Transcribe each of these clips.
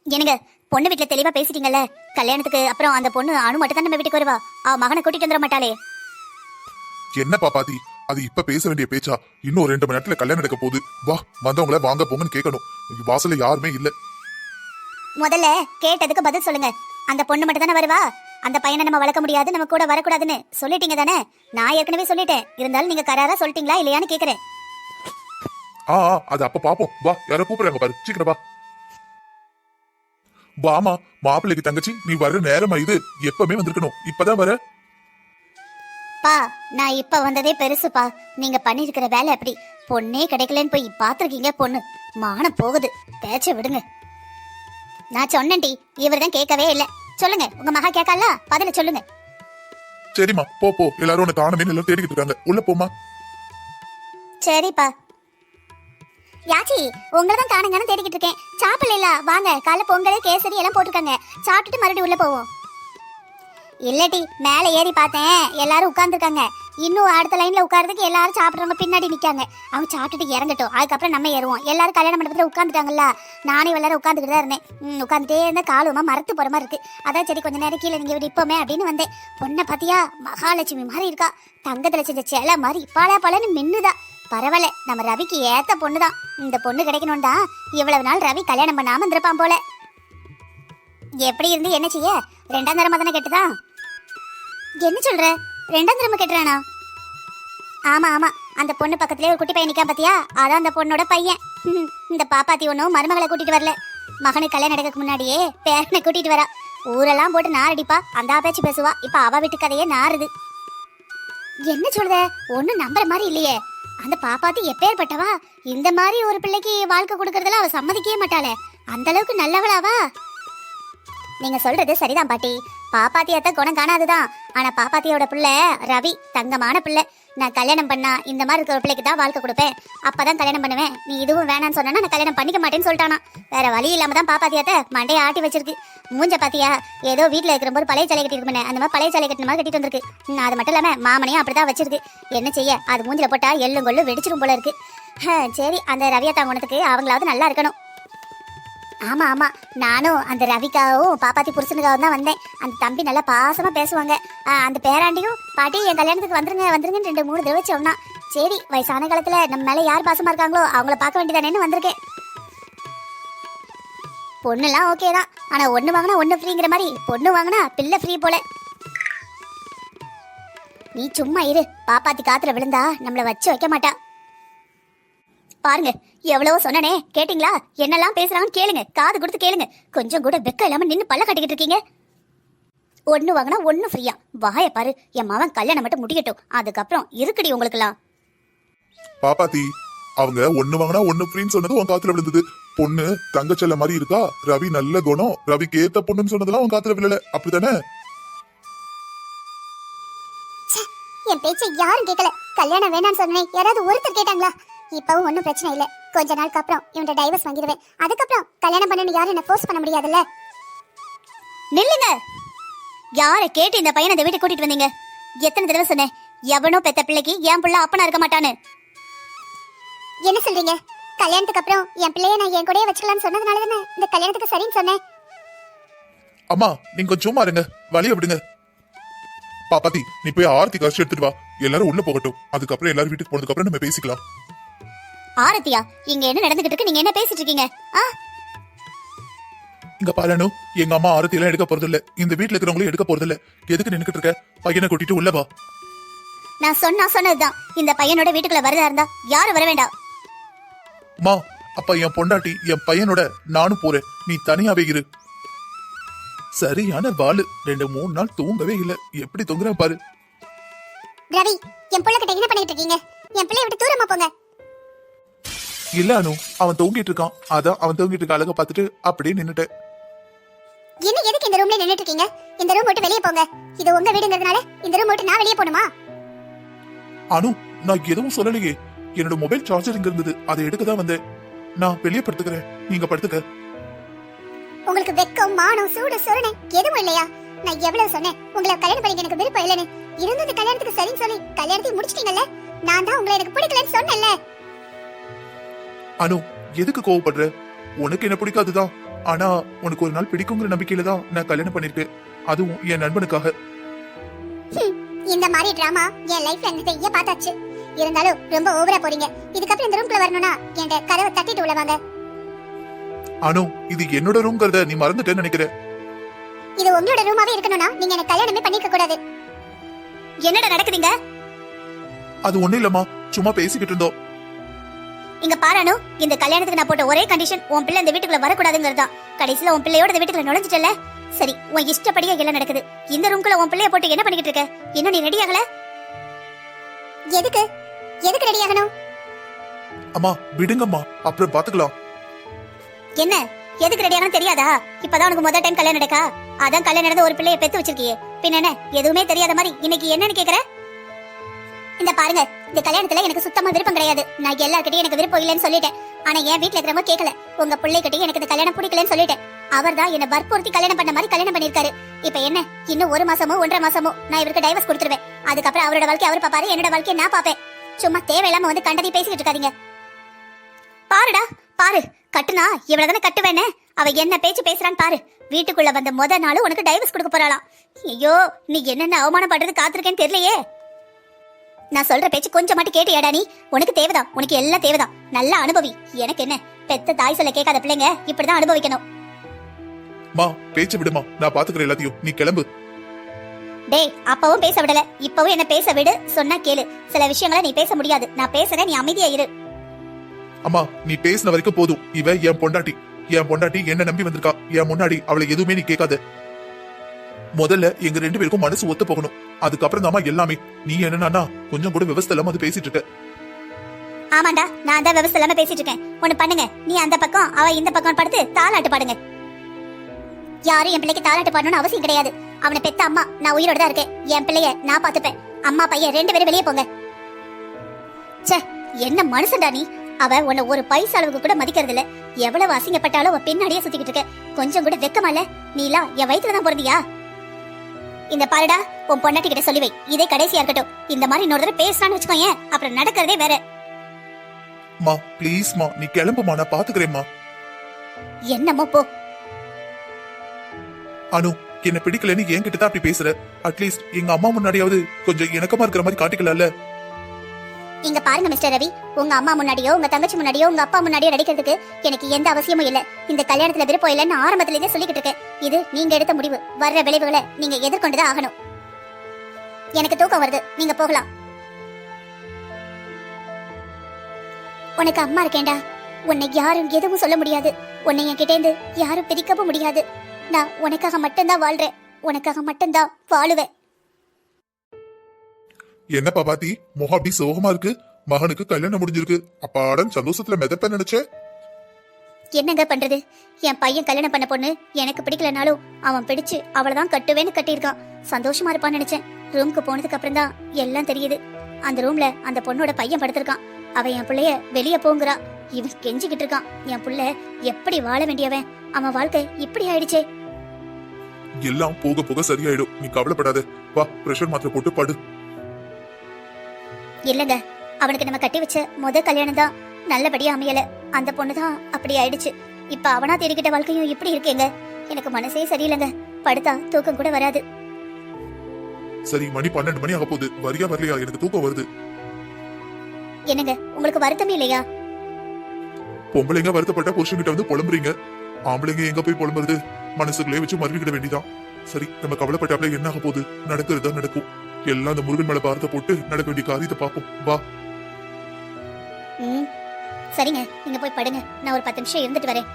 என்னங்க, பொண்ணு வீட்டுல தெளிவா பேசிட்டீங்கல்ல. கல்யாணத்துக்கு அப்புறம் அந்த பொண்ணு அனு மட்டும் தான் நம்ம வீட்டுக்கு வருவா. அவ மகனை கூட்டிட்டு வந்துட மாட்டாளே. என்ன பாப்பாத்தி, அது இப்ப பேச வேண்டிய பேச்சா? இன்னும் 2 மணி நேரத்துல கல்யாணம் நடக்க போகுது. வா, வந்தவங்கள வாங்க போங்கன்னு கேட்கணும். வாசல்ல யாருமே இல்ல. முதல்ல கேட்டதுக்கு பதில் சொல்லுங்க. அந்த பொண்ணு மட்டும் தானே வருவா? அந்த பையனை நம்ம வளர்க்க முடியாது, நம்ம கூட வரக்கூடாதுன்னு சொல்லிட்டீங்க தானே? நான் ஏற்கனவே சொல்லிட்டேன். இருந்தாலும் நீங்க கராரா சொல்லிட்டீங்களா இல்லையான்னு கேக்குறேன். அது அப்ப பாப்போம். வா, யாரோ கூப்பிடுறாங்க பாரு, சீக்கிரம் வா. வாமா, மாப்பிள்ளைக்கு தங்கச்சி, நீ வர்ற நேரமா இது. எப்பவுமே வந்திருக்கணும், இப்பதான் வர. பா, நான் இப்ப வந்ததே பெருசுப்பா. நீங்க பண்ணிருக்கிற வேலை அப்படி. பொண்ணே கிடைக்கலன்னு போய் பாத்துருக்கீங்க. பொண்ணு மானம் போகுது. பேச்ச விடுங்க. நான் சொன்னேன்டி, இவர்தான் கேட்கவே இல்ல. சொல்லுங்க, உங்க மகா கேட்கல, பதில சொல்லுங்க. சரிம்மா, போ போ. எல்லாரும் உன்னை காணமே எல்லாம் தேடிக்கிட்டு இருக்காங்க. உள்ள போமா. சரிப்பா. யாச்சி, உங்களதான் காணுங்கன்னு தேடிக்கிட்டு இருக்கேன். சாப்பிடல, வாங்க. காலைல பொங்கல் கேசரி எல்லாம் போட்டிருக்காங்க. சாப்பிட்டுட்டு மறுபடியும் உள்ள போவோம். இல்லடி, மேல ஏறி பார்த்தேன், எல்லாரும் உட்கார்ந்துருக்காங்க. இன்னும் அடுத்த லைன்ல உட்கார்றதுக்கு எல்லாரும் சாப்பிடுறவங்க பின்னாடி நிக்காங்க. அவங்க சாப்பிட்டுட்டு இறங்கட்டும், அதுக்கப்புறம் நம்ம ஏறுவோம். எல்லாரும் கல்யாண மண்டபத்துல உட்காந்துட்டாங்கல்ல. நானே எல்லாரும் உட்காந்துக்கிட்டு தான் இருந்தேன். உட்காந்துட்டே இருந்த காலுமா மரத்து போற மாதிரி இருக்கு. அதான் சரி கொஞ்ச நேரம் கீழே நீங்க இப்போமே அப்படின்னு வந்தேன். பொண்ணை பாத்தியா, மகாலட்சுமி மாதிரி இருக்கா. தங்கத்துல செஞ்ச சேலை மாதிரி பல பலன்னு மின்னுதா. பரவாயில்ல, நம்ம ரவிக்கு ஏத்த பொண்ணுதான். இந்த பொண்ணு கிடைக்கணும் தான் இவ்வளவு நாள் ரவி கல்யாணம் பண்ணாம இருந்திருப்பான் போல. எப்படி இருந்து என்ன செய்ய? 2ஆம் தரமா தானே கேட்டுதான். என்ன சொல்ற? 2ஆம் தரமா கேட்டுறானா? ஆமா ஆமா, அந்த பொண்ணு பக்கத்துலயே ஒரு குட்டி பையன் நிக்கான் பாத்தியா, அதான் அந்த பொண்ணோட பையன். இந்த பாப்பாத்தி ஒன்னும் மருமகளை கூட்டிட்டு வரல. மகனுக்கு கல்யாணம் நடக்க முன்னாடியே பேரனை கூட்டிட்டு வரா. ஊரெல்லாம் போட்டு நாரடிப்பா, அந்த பேச்சு பேசுவா. இப்ப அவ வீட்டு கதையே நாறுது. என்ன சொல்ற? ஒன்னும் நம்புற மாதிரி இல்லையே. அந்த பாப்பாத்தி எப்பேற்பட்டவா? இந்த மாதிரி ஒரு பிள்ளைக்கு வாழ்க்கை கொடுக்கறதுல அவ சம்மதிக்கவே மாட்டாளே. அந்த அளவுக்கு நல்லவளாவா? நீங்க சொல்றது சரிதான் பாட்டி. பாப்பாத்தியாத்த குணம் காணாதுதான். ஆனா பாப்பாத்தியோட பிள்ளை ரவி தங்கமான பிள்ளை. நான் கல்யாணம் பண்ணா இந்த மாதிரி இருக்கிற பிள்ளைக்கு தான் வாழ்க்கை கொடுப்பேன், அப்பதான் கல்யாணம் பண்ணுவேன். நீ இதுவும் வேணான்னு சொன்னா நான் கல்யாணம் பண்ணிக்க மாட்டேன்னு சொல்லிட்டானா. வேற வழி இல்லாம தான் பாப்பாத்தியாத்த மண்டையை ஆட்டி வச்சிருக்கு. மூஞ்ச பாத்தியா, ஏதோ வீட்டுல இருக்கிற போது பழைய சாலை கட்டி இருக்கேன், அந்த மாதிரி பழைய சாலை கட்டின மாதிரி கட்டிட்டு வந்திருக்கு. அது மட்டும் இல்லாம மாமனையும் அப்படிதான் வச்சிருக்கு. என்ன செய்ய, அது மூஞ்சில போட்டா எள்ளும் கொள்ளும் வெடிச்சிரும் போல இருக்கு. சரி, அந்த ரவியாத்தா குணத்துக்கு அவங்களாவது நல்லா இருக்கணும். ஆமா ஆமா, நானும் அந்த ரவிக்காவும் பாப்பாத்தி புருஷனுக்காகவும் தான் வந்தேன். அந்த தம்பி நல்லா பாசமா பேசுவாங்க. அந்த பேராண்டியும் பாட்டி என் கல்யாணத்துக்கு வந்துருங்க வந்துருங்கன்னு 2-3 தடவை சொன்னா. சரி, வயசான காலத்துல நம்ம மேல யார் பாசமா இருக்காங்களோ அவங்கள பார்க்க வேண்டியதானேன்னு வந்திருக்கேன். பொண்ணுலாம் ஓகே தான், ஆனா ஒண்ணு வாங்கினா ஒண்ணு ஃப்ரீங்கிற மாதிரி பொண்ணு வாங்கினா பிள்ளை ஃப்ரீ போல. நீ சும்மா இரு, பாப்பாத்தி காத்துல விழுந்தா நம்மள வச்சு வைக்க மாட்டா. பாருங்க, எவ்வளவோ சொன்னனே, கேட்டீங்களா? என்னெல்லாம் பேசுறாங்கன்னு கேளுங்க, காது கொடுத்து கேளுங்க. கொஞ்சம் கூட வெக்க இல்லாம நின்னு பல்ல கட்டிக்கிட்டு இருக்கீங்க. ஒண்ணு வாங்கினா ஒண்ணு ஃப்ரீயா? வாய பாரு, என் மவன் கல்யாணம் மட்டும் முடியட்டும், அதுக்கப்புறம் இருக்குடி உங்களுக்குலாம். பாப்பாத்தி, அவங்க ஒண்ணு வாங்கினா ஒண்ணு ஃப்ரீன்னு சொன்னது உன் காத்துல விழுந்தது. பொண்ணு தங்கச்சல்ல மாதிரி இருக்கா, ரவி நல்ல குணம், ரவிக்கு ஏத்த பொண்ணுன்னு சொன்னதெல்லாம் உன் காத்துல விழல, அப்படித்தானே? என் பேச்சை யாரும் கேட்கல. கல்யாணம் வேணான்னு சொன்னேன், யாராவது ஒருத்தர் கேட்டாங்களா? இப்பவும் ஒன்னும் பிரச்சனை இல்ல. கொஞ்ச நாளுக்கு அப்புறம் இவன்ட டைவர்ஸ் வாங்கிடுவேன். அதுக்கப்புறம் கல்யாணம் பண்ணணும் யாரும் என்ன ஃபோர்ஸ் பண்ண முடியாதுல்ல. நில்லுங்க. யாரை கேட்டு இந்த பையனை இந்த வீட்டுக்கு கூட்டிட்டு வந்தீங்க? எத்தனை தடவை சொன்னேன், எவனோ பெத்த பிள்ளைக்கு என் பிள்ளை அப்பனா இருக்க மாட்டான்னு. என்ன சொல்றீங்க? கல்யாணத்துக்கு அப்புறம் என் பிள்ளைய நான் என் கூடயே வச்சுக்கலாம்னு சொன்னதுனால தானே இந்த கல்யாணத்துக்கு சரின்னு சொன்னேன். அம்மா, நீங்க கொஞ்சம் சும்மா இருங்க, வழிய விடுங்க. பாப்பாத்தி, நீ போய் ஆர்த்தி கழிச்சு எடுத்துட்டு வா. எல்லாரும் உள்ள போகட்டும், அதுக்கப்புறம் எல்லாரும் வீட்டுக்கு போனதுக்கு அப்புறம் நம்ம பேசிக்கலாம். ஆரத்தியா, இங்க என்ன நடந்துகிட்டு இருக்கு? நீங்க என்ன பேசிட்டு இருக்கீங்க? இங்க பாரு, எங்க அம்மா ஆரத்தி எல்லாம் எடுக்க போறது இல்ல, இந்த வீட்டுல இருக்கிறவங்களும் எடுக்க போறது இல்ல. எதுக்கு நின்னுக்கிட்டு இருக்க? பையனை கூட்டிட்டு உள்ள வா. நான் சொன்னதுதான், இந்த பையனோட வீட்டுக்குள்ள வரதா இருந்தா யாரும் வர வேண்டாம். மா, அப்ப என் பொண்டாட்டி என் பையனோட நானும் போறேன், நீ தனியாவே இரு. சரியான வாளு, 2-3 நாள் தூங்கவே இல்ல. எப்படி தூங்குறா பாரு. ரவி, என் புள்ள கிட்ட என்ன பண்ணிட்டு இருக்கீங்க? என் பிள்ளைய விட்டு தூரமா போங்க. இல்ல அனு, அவன் தூங்கிட்டு இருக்கான். அதான் அவன் தூங்கிட்டு இருக்க அழக பாத்துட்டு அப்படியே நின்னுட்டேன். என்ன, எதுக்கு இந்த ரூம்ல நின்னுட்டு இருக்கீங்க? இந்த ரூம் விட்டு வெளியே போங்க. இது உங்க வீடுங்கிறதுனால இந்த ரூம் விட்டு நான் வெளியே போணுமா? அனு, நான் எதுவும் சொல்லலையே. என்னோட மொபைல் சார்ஜர் இங்க இருந்தது, அதை எடுக்க தான் வந்தேன். நான் வெளியே படுத்துக்கிறேன், நீங்க படுத்துக்க. உங்களுக்கு வெக்கம், மானம், சூடு, சொரணை எதுவும் இல்லையா? நான் எவ்வளவு சொன்னேன் உங்களை கல்யாணம் பண்ணிக்க எனக்கு விருப்பம் இல்லைன்னு. இருந்தது கல்யாணத்துக்கு சரின்னு சொல்லி கல்யாணத்தை முடிச்சிட்டீங்கல்ல. நான் தான் உங்களை எனக்கு பிடிக்கலன்னு சொன்னேன்ல. அனு, எதுக்கு கோவப்படுற? உனக்கு என்ன பிடிக்காதுதான். ஆனா உனக்கு ஒரு நாள் பிடிக்குங்கிற நம்பிக்கையில தான் நான் கல்யாணம் பண்ணிருக்கேன், அதுவும் என் நண்பனுக்காக. இந்த மாதிரி டிராமா என் லைஃப்ல நிறைய பார்த்தாச்சு. இருந்தாலும் ரொம்ப ஓவரா போறீங்க. இதுக்கப்புறம் இந்த ரூம்குள்ள வரணும்னா என்கிட்ட கதவை தட்டிட்டு உள்ள வாங்க. அனு, இது என்னோட ரூம்ங்கறத நீ மறந்துட்டேன்னு நினைக்கிறேன். இது உங்களோட ரூமாவே இருக்கணும்னா நீங்க எனக்கு கல்யாணமே பண்ணிக்க கூடாது. என்னடா நடக்குதுங்க? அது ஒண்ணு இல்லம்மா, சும்மா பேசிக்கிட்டு இருந்தோம். இங்க பாரானு, இந்த கல்யாணத்துக்கு நான் போட்ட ஒரே கண்டிஷன் உன் பிள்ளை இந்த வீட்டுக்குள்ள வரக்கூடாதுங்கிறதா. கடைசியில உன் பிள்ளையோட இந்த வீட்டுக்குள்ள நுழைஞ்சிட்டல. சரி, உன் இஷ்டப்படியே எல்லாம் நடக்குது. இந்த ரூம்குள்ள உன் பிள்ளைய போட்டு என்ன பண்ணிக்கிட்டு இருக்க? இன்னும் நீ ரெடி ஆகல? எதுக்கு எதுக்கு ரெடி ஆகணும்? அம்மா விடுங்கம்மா, அப்புறம் பாத்துக்கலாம். என்ன எதுக்கு ரெடி ஆகணும் தெரியாதா? இப்பதான் உனக்கு முதல் டைம் கல்யாணம் நடக்கா? அதான் கல்யாணம் நடந்து ஒரு பிள்ளைய பெத்து வச்சிருக்கியே, பின்ன என்ன எதுவுமே தெரியாத மாதிரி இன்னைக்கு என்னன்னு கேக்குற? இந்த பாருங்க, இந்த கல்யாணத்துல எனக்கு சுத்தமா விருப்பம் கிடையாது. நான் எல்லார்கிட்டயும் எனக்கு விருப்பம் இல்லைன்னு சொல்லிட்டேன். ஆனா என் வீட்டுல இருக்கிறவங்க கேட்கல. உங்க பிள்ளைகிட்டயும் எனக்கு இந்த கல்யாணம் பிடிக்கலன்னு சொல்லிட்டேன். அவர் தான் என்ன வற்புறுத்தி கல்யாணம் பண்ண மாதிரி கல்யாணம் பண்ணிருக்காரு. இப்ப என்ன, இன்னும் 1 மாசமோ 1.5 மாசமோ நான் இவருக்கு டைவர்ஸ் கொடுத்துருவேன். அதுக்கப்புறம் அவரோட வாழ்க்கை அவர் பாப்பாரு, என்னோட வாழ்க்கையை நான் பாப்பேன். சும்மா தேவையில்லாம வந்து கண்டதையும் பேசிக்கிட்டு இருக்காதீங்க. பாருடா பாரு, கட்டுனா இவ்வளவுதானே கட்டுவேன்னு அவ என்ன பேச்சு பேசுறான்னு பாரு. வீட்டுக்குள்ள வந்த முத நாள் உனக்கு டைவர்ஸ் கொடுக்க போறாளாம். ஐயோ, நீ என்னென்ன அவமானம் பண்றது காத்திருக்கேன்னு தெரியலையே. நான் சொல்ற பேச்சு கொஞ்சம் மட்டும் கேட்டியாடா நீ? உனக்கு தேவைதான், உனக்கு எல்லாம் தேவைதான். நல்லா அனுபவி. எனக்கு என்ன, பெத்த தாய் சொல்ல கேட்காத பிள்ளைங்க இப்படிதான் அனுபவிக்கணும். மா பேச்சு விடுமா, நான் பாத்துக்கிறேன் எல்லாத்தையும், நீ கிளம்பு. டேய், அப்பவும் பேச விடல, இப்பவும் என்ன பேச விடு. சொன்னா கேளு. சில விஷயங்களை நீ பேச முடியாது. நான் பேசுறேன், நீ அமைதியா இரு. அம்மா, நீ பேசின வரைக்கும் போதும். இவ என் பொண்டாட்டி. என் பொண்டாட்டி என்ன நம்பி வந்திருக்கா. என் முன்னாடி அவளை எதுவுமே நீ கேட்காத. முதல்ல எங்க 2 பேருக்கும் மனசு ஒத்து போகணும். அதுக்கப்புறம் தாமா எல்லாமே. நீ என்னன்னா கொஞ்சம் கூட விவசாய இல்லாம அது பேசிட்டு இருக்க. ஆமாண்டா, நான் தான் விவசாய இல்லாம பேசிட்டு இருக்கேன். ஒண்ணு பண்ணுங்க, நீ அந்த பக்கம் அவ இந்த பக்கம் படுத்து தாலாட்டு பாடுங்க. யாரும் என் பிள்ளைக்கு தாலாட்டு பாடணும்னு அவசியம் கிடையாது. அவனை பெத்த அம்மா நான் உயிரோட தான் இருக்கேன். என் பிள்ளைய நான் பாத்துப்பேன். அம்மா பையன் 2 பேரும் வெளியே போங்க. ச்சே, என்ன மனுஷன்டா நீ? அவ உன்னை ஒரு பைசா அளவுக்கு கூட மதிக்கிறது இல்ல. எவ்வளவு அசிங்கப்பட்டாலும் அவ பின்னாடியே சுத்திக்கிட்டு இருக்க. கொஞ்சம் கூட வெக்கமா இல்ல? நீலாம் என் வயிற்றுலதான் பிறந்தியா? இந்த பாருடா, உன் பொண்டாட்டி கிட்ட சொல்லி வை, இதே கடைசியா இருக்கட்டும். இந்த மாதிரி இன்னொரு தடவை பேசுறான்னு வச்சுக்கோங்க, அப்புறம் நடக்கிறதே வேற. மா ப்ளீஸ்மா, நீ கிளம்புமா, நான் பாத்துக்கிறேம்மா. என்னமோ போ. அனு, என்ன பிடிக்கலன்னு என்கிட்ட தான் அப்படி பேசுற. அட்லீஸ்ட் எங்க அம்மா முன்னாடியாவது கொஞ்சம் இணக்கமா இருக்கிற மாதிரி காட்டிக்கலாம்ல. இங்க பாருங்க மிஸ்டர் ரவி, உங்க அம்மா முன்னாடியோ உங்க தங்கச்சி முன்னாடியோ உங்க அப்பா முன்னாடியோ நடிக்கிறதுக்கு எனக்கு எந்த அவசியமும் இல்ல. இந்த கல்யாணத்துல விருப்பம் இல்லைன்னு ஆரம்பத்திலேயே சொல்லிக்கிட்டு இருக்கேன். இது நீங்க எடுத்த முடிவு. வர்ற விளைவுகளை நீங்க எதிர்கொண்டுதான் ஆகணும். எனக்கு தூக்கம் வருது, நீங்க போகலாம். உனக்கு அம்மா இருக்கேன்டா. உன்னை யாரும் எதுவும் சொல்ல முடியாது. உன்னை என்கிட்ட இருந்து யாரும் பிரிக்கவும் முடியாது. நான் உனக்காக மட்டும்தான் வாழ்றேன். உனக்காக மட்டும்தான் வாழுவேன். என்னப்பா பாத்தி, முகம் அப்படி சோகமா இருக்கு. மகனுக்கு கல்யாணம் முடிஞ்சிருக்கு. அப்பாடன் சந்தோஷத்துல மிதப்ப நினைச்சேன். என்னங்க பண்றது, என் பையன் கல்யாணம் பண்ண பொண்ணு எனக்கு பிடிக்கலனாலும் அவன் பிடிச்சு அவளதான் கட்டுவேன்னு கட்டியிருக்கான். சந்தோஷமா இருப்பான்னு நினைச்சேன். ரூமுக்கு போனதுக்கு அப்புறம் தான் எல்லாம் தெரியுது. அந்த ரூம்ல அந்த பொண்ணோட பையன் படுத்திருக்கான். அவ என் பிள்ளைய வெளியே போங்கிறா. இவன் கெஞ்சிக்கிட்டு இருக்கான். என் புள்ள எப்படி வாழ வேண்டியவன், அவன் வாழ்க்கை இப்படி ஆயிடுச்சே. எல்லாம் போக போக சரியாயிடும், நீ கவலைப்படாத. வா, பிரஷர் மாத்திரை போட்டு படு. இல்லங்க, அவனுக்கு நம்ம கட்டி வச்ச முத கல்யாணம் தான் நல்லபடியா அமையல. அந்த பொண்ணுதான் அப்படி ஆயிடுச்சு. இப்ப அவனா தேடிக்கிட்ட வாழ்க்கையும் இப்படி இருக்கேங்க. எனக்கு மனசே சரியில்லைங்க. படுத்தா தூக்கம் கூட வராது. சரி, மணி 12 மணி ஆக போகுது. வரியா வரலையா? எனக்கு தூக்கம் வருது. என்னங்க, உங்களுக்கு வருத்தமே இல்லையா? பொம்பளைங்க வருத்தப்பட்ட புருஷன்கிட்ட வந்து புலம்புறீங்க. ஆம்பளைங்க எங்க போய் புலம்புறது? மனசுக்குள்ளே வச்சு மறுவிக்கிட வேண்டிதான். சரி, நம்ம கவலைப்பட்டாப்ல என்ன ஆக போகுது? நடக்கிறதுதான் நடக்கும். எல்லாம் அந்த முருகன் மேல பாரத்தை போட்டு நடக்க வேண்டிய காரியத்தை பார்ப்போம். வா. சரிங்க, நீங்க போய் படுங்க. நான் ஒரு 10 நிமிஷம் இருந்துட்டு வரேன்.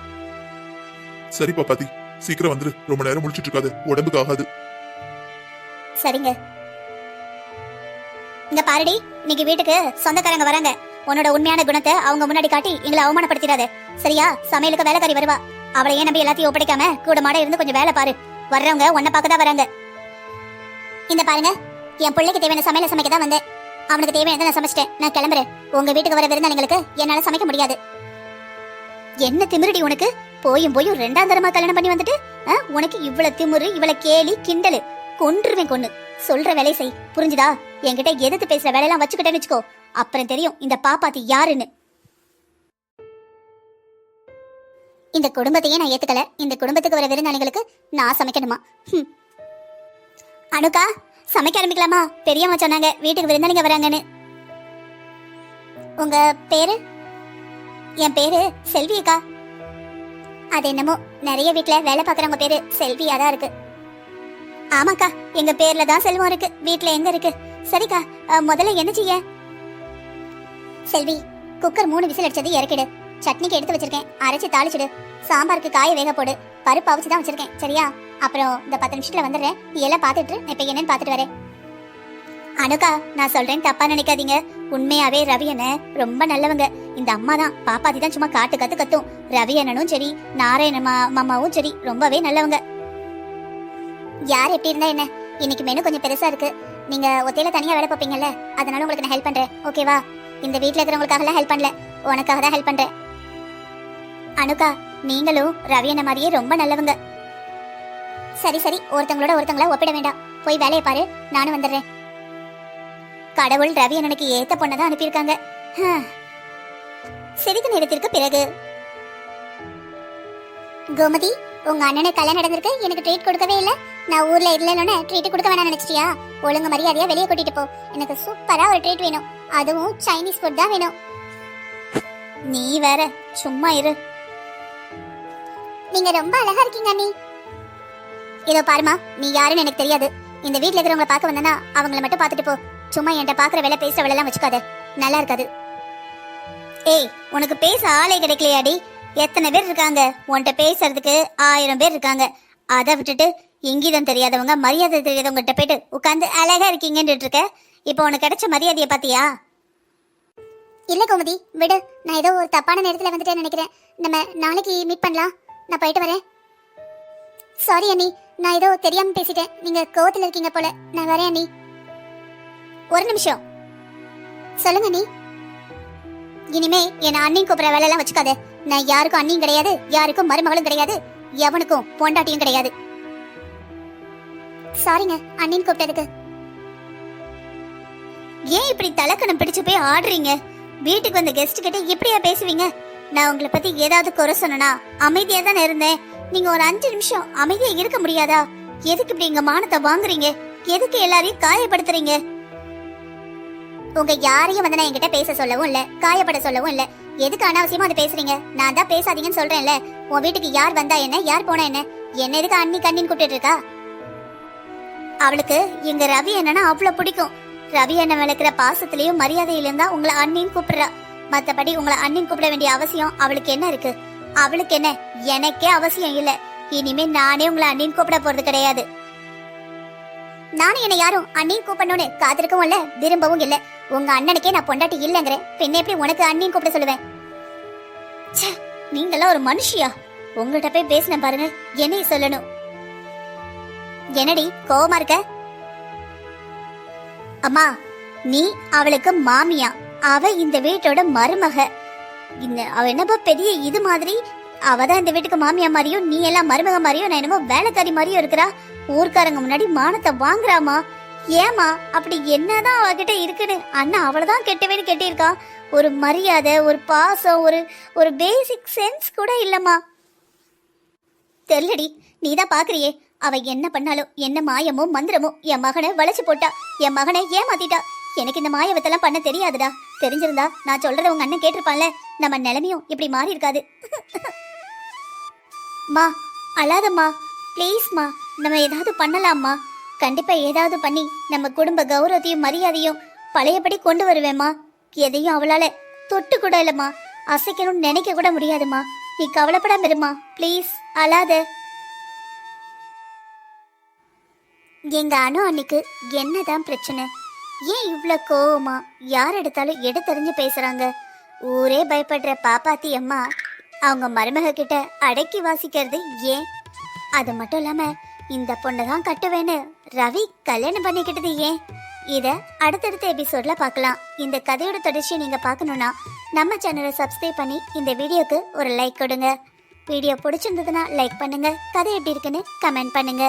சரி பாப்பாத்தி, சீக்கிரம் வந்துரு. ரொம்ப நேரம் முடிச்சிட்டு இருக்காது, உடம்புக்கு ஆகாது. சரிங்க. இங்க பாருடி, இன்னைக்கு வீட்டுக்கு சொந்தக்காரங்க வராங்க. உன்னோட உண்மையான குணத்தை அவங்க முன்னாடி காட்டி எங்களை அவமானப்படுத்திடாத, சரியா? சமையலுக்கு வேலைக்காரி வருவா. அவளை ஏன் நம்பி எல்லாத்தையும் ஒப்படைக்காம கூட மாட இருந்து கொஞ்சம் வேலை பாரு. வர்றவங்க உன்னை பார்க்கதான் வராங்க. இந்த பாருங்க, என் பிள்ளைக்கு தேவையான சமையல சமைக்க தான் வந்தேன். அவனுக்கு தேவையானதை நான் சமைச்சிட்டேன். நான் கிளம்புறேன். உங்க வீட்டுக்கு வர விருந்தாளிங்களுக்கு என்னால சமைக்க முடியாது. என்ன திமிருடி உனக்கு? போயும் 2ஆம் தரமா கல்யாணம் பண்ணி வந்துட்டு உனக்கு இவ்வளவு திமிரு, இவ்வளவு கேலி கிண்டலு. கொன்றுவேன் கொன்னு. சொல்ற வேலை செய், புரிஞ்சுதா? என்கிட்ட எதிர்த்து பேசுற வேலையெல்லாம் வச்சுக்கிட்டேன்னு வச்சுக்கோ, அப்புறம் தெரியும் இந்த பாப்பாத்தி யாருன்னு. இந்த குடும்பத்தையே நான் ஏத்துக்கல, இந்த குடும்பத்துக்கு வர விருந்தாளிகளுக்கு நான் சமைக்கணுமா? அனுக்கா, சமைக்க ஆரம்பிக்கலாமா? பெரியம்மா சொன்னாங்க வீட்டுக்கு விருந்தாளிங்க வராங்கன்னு. உங்க பேரு? என் பேரு செல்வி அக்கா. அது என்னமோ நிறைய வீட்ல வேலை பார்க்கறவங்க பேரு செல்வியா தான் இருக்கு. ஆமாக்கா, எங்க பேர்ல தான் செல்வம் இருக்கு, வீட்ல எங்க இருக்கு? சரிக்கா, முதல்ல என்ன செய்ய? செல்வி, குக்கர் 3 விசில் அடிச்சது இறக்கிடு. சட்னிக்கு எடுத்து வச்சிருக்கேன், அரைச்சு தாளிச்சிடு. சாம்பாருக்கு காய வேக போடு, பருப்பு அவிச்சு தான் வச்சிருக்கேன், சரியா? அப்புறம் இந்த 10 நிமிஷத்துல வந்துடுறேன், நீ எல்லாம் பார்த்துட்டு நான் இப்ப என்னன்னு பார்த்துட்டு வரேன். அனுக்கா, நான் சொல்றேன் தப்பா நினைக்காதீங்க. உண்மையாவே ரவி அண்ணன் ரொம்ப நல்லவங்க. இந்த அம்மா தான் பாப்பாத்தி தான் சும்மா காட்டு கத்து கத்தும். ரவி அண்ணனும் சரி, நாராயண மாமாவும் சரி, ரொம்பவே நல்லவங்க. யார் எப்படி இருந்தா என்ன, இன்னைக்கு மெனு கொஞ்சம் பெருசா இருக்கு. நீங்க ஒத்தையில தனியா வேலை பார்ப்பீங்கல்ல, அதனால உங்களுக்கு நான் ஹெல்ப் பண்றேன், ஓகேவா? இந்த வீட்ல இருக்கிறவங்களுக்காக ஹெல்ப் பண்ணல, உனக்காக தான் ஹெல்ப் பண்றேன். அனுக்கா, நீங்களும் ரவி அண்ணன் மாதிரியே ரொம்ப நல்லவங்க. சரி சரி, ஒருத்தங்களோட ஒருத்தங்கள ஒப்பிட வேண்டாம், போய் வேலையை பாரு, நானும் வந்துடுறேன். கடவுள் ரவி அண்ணனுக்கு ஏத்த பொண்ணதான் அனுப்பியிருக்காங்க. சிறிது நேரத்திற்கு பிறகு, கோமதி, உங்க அண்ணனை கல்யாணம் நடந்திருக்கு, எனக்கு ட்ரீட் கொடுக்கவே இல்ல. நான் ஊர்ல இல்லன்னு ட்ரீட் கொடுக்க வேணாம் நினைச்சிட்டியா? ஒழுங்கு மரியாதையா வெளியே கூட்டிட்டு போ. எனக்கு சூப்பரா ஒரு ட்ரீட் வேணும், அதுவும் சைனீஸ் ஃபுட் தான் வேணும். நீ வேற சும்மா இரு. நீங்க ரொம்ப அழகா இருக்கீங்க அண்ணி. இதோ பாருமா, நீ யாருன்னு எனக்கு தெரியாது. இந்த வீட்ல இருக்கிறவங்களை பார்க்க வந்தனா அவங்கள மட்டும் பார்த்துட்டு போ. சும்மா என்கிட்ட பாக்குற வேலை பேசுற வேலை எல்லாம் வச்சுக்காத, நல்லா இருக்காது. ஏய், உனக்கு பேச ஆளே கிடைக்கலையாடி? எத்தனை பேர் இருக்காங்க உன்கிட்ட பேசுறதுக்கு? 1000 பேர் இருக்காங்க. அதை விட்டுட்டு இங்கிதம் தெரியாதவங்க, மரியாதை தெரியாதவங்க கிட்ட போயிட்டு உட்காந்து அழகா இருக்கீங்கன்னு இருக்க. இப்போ உனக்கு கிடைச்ச மரியாதையை பாத்தியா? இல்ல கோமதி, விடு. நான் ஏதோ ஒரு தப்பான நேரத்துல வந்துட்டேன்னு நினைக்கிறேன். நம்ம நாளைக்கு மீட் பண்ணலாம். நான் போயிட்டு வரேன். சாரி அண்ணி, நான் ஏதோ தெரியாம பேசிட்டேன். நீங்க கோவத்துல இருக்கீங்க போல. நான் வரேன் அண்ணி. ஒரு நிமிஷம். சொல்லுங்க அண்ணி. இனிமே என்ன அண்ணின் கூப்பிடுற வேலை எல்லாம் வச்சுக்காத. நான் யாருக்கும் அண்ணியும் கிடையாது, யாருக்கும் மருமகளும் கிடையாது, எவனுக்கும் பொண்டாட்டியும் கிடையாது. சாரிங்க அண்ணின் கூப்பிட்டதுக்கு. ஏன் இப்படி தலக்கணம் பிடிச்சு போய் ஆடுறீங்க? வீட்டுக்கு வந்த கெஸ்ட் கிட்ட இப்படியா பேசுவீங்க? நான் உங்களை பத்தி ஏதாவது குறை சொன்னா அமைதியா தானே இருந்தேன். நீங்க ஒரு 5 நிமிஷம் அமைதியா இருக்க முடியாதா? எதுக்கு இப்படி எங்க மானத்தை வாங்குறீங்க? எதுக்கு எல்லாரையும் காயப்படுத்துறீங்க? உங்க யாரையும் வந்து நான் என்கிட்ட பேச சொல்லவும் இல்ல, காயப்பட சொல்லவும் இல்ல. எதுக்கு அனாவசியமா அதை பேசுறீங்க? நான் தான் பேசாதீங்கன்னு சொல்றேன்ல. உன் வீட்டுக்கு யார் வந்தா என்ன, யார் போனா என்ன? என்ன எதுக்கு அண்ணி கண்ணின்னு கூப்பிட்டு இருக்கா? அவளுக்கு எங்க ரவி அண்ணனா அவ்வளவு பிடிக்கும். ரவி அண்ணன் விளக்குற பாசத்திலயும் மரியாதையிலும் தான் உங்களை அண்ணின்னு கூப்பிடுறா. மத்தபடி உங்களை அண்ணின்னு கூப்பிட வேண்டிய அவசியம் அவளுக்கு என்ன இருக்கு? அவளுக்கு என்ன, எனக்கே அவசியம் இல்ல. இனிமே நானே உங்களை அண்ணின்னு கூப்பிட போறது கிடையாது. நானும் என்ன யாரும் அண்ணின்னு கூப்பிடணும்னு காத்திருக்கவும் இல்ல, விரும்பவும் இல்ல. உங்க அண்ணனுக்கே நான் பொண்டாட்டி இல்லங்கிறேன், பின்ன எப்படி உனக்கு அண்ணின்னு கூப்பிட சொல்லுவேன்? நீங்களாம் ஒரு மனுஷியா? உங்கள்கிட்ட போய் பேசின பாருங்க, என்னைய சொல்லணும். என்னடி கோவமா இருக்க? அம்மா, நீ அவளுக்கு மாமியா, அவ இந்த வீட்டோட மருமக. அவ என்னப்பா பெரிய இது மாதிரி? அவதான் இந்த வீட்டுக்கு மாமியா மாதிரியும், நீ எல்லாம் மருமக மாதிரியும், நான் என்னமோ வேலைக்காரி மாதிரியும் இருக்கிறா. ஊர்க்காரங்க முன்னாடி மானத்தை வாங்குறாமா? ஏமா அப்படி என்னதான் அவகிட்ட இருக்குன்னு அண்ணா அவளதான் கெட்டவேன்னு கெட்டியிருக்கா. ஒரு மரியாதை, ஒரு பாசம், ஒரு பேசிக் சென்ஸ் கூட இல்லம்மா. தெரியலடி, நீதான் பாக்குறியே. அவ என்ன பண்ணாலும், என்ன மாயமோ மந்திரமோ என் மகனை வளைச்சு போட்டா, என் மகனை ஏமாத்திட்டா. எனக்கு இந்த மாயவத்தெல்லாம் பண்ண தெரியாதுடா. தெரிஞ்சிருந்தா நான் சொல்றத உங்க அண்ணன் கேட்டிருப்பான்ல. நம்ம நிலைமையும் இப்படி மாறி இருக்காது. மா, அழாதம்மா, ப்ளீஸ்மா. நம்ம ஏதாவது பண்ணலாம்மா. கண்டிப்பா ஏதாவது பண்ணி நம்ம குடும்ப கௌரவத்தையும் மரியாதையும் பழையபடி கொண்டு வருவேம்மா. எதையும் அவளால தொட்டு கூட இல்லம்மா, அசைக்கணும்னு நினைக்க கூட முடியாதுமா. நீ கவலைப்படாம இருமா, ப்ளீஸ் அழாத. எங்க அனு அன்னைக்கு என்னதான் பிரச்சனை? ஏன் இவ்ளோ கோவமா? யார் எடுத்தாலும் எடுத்தறிஞ்சு பேசுறாங்க. ஊரே பயப்படுற பாப்பாத்தி அம்மா அவங்க மருமக கிட்ட அடக்கி வாசிக்கிறது ஏன்? அது மட்டும் இல்லாம இந்த பொண்ணதான் கட்டுவேன்னு ரவி கல்யாணம் பண்ணிக்கிட்டது ஏன்? இத அடுத்தடுத்த எபிசோட்ல பார்க்கலாம். இந்த கதையோட தொடர்ச்சியை நீங்க பார்க்கணும்னா நம்ம சேனலை சப்ஸ்கிரைப் பண்ணி இந்த வீடியோக்கு ஒரு லைக் கொடுங்க. வீடியோ பிடிச்சிருந்ததுன்னா லைக் பண்ணுங்க. கதை எப்படி இருக்குன்னு கமெண்ட் பண்ணுங்க.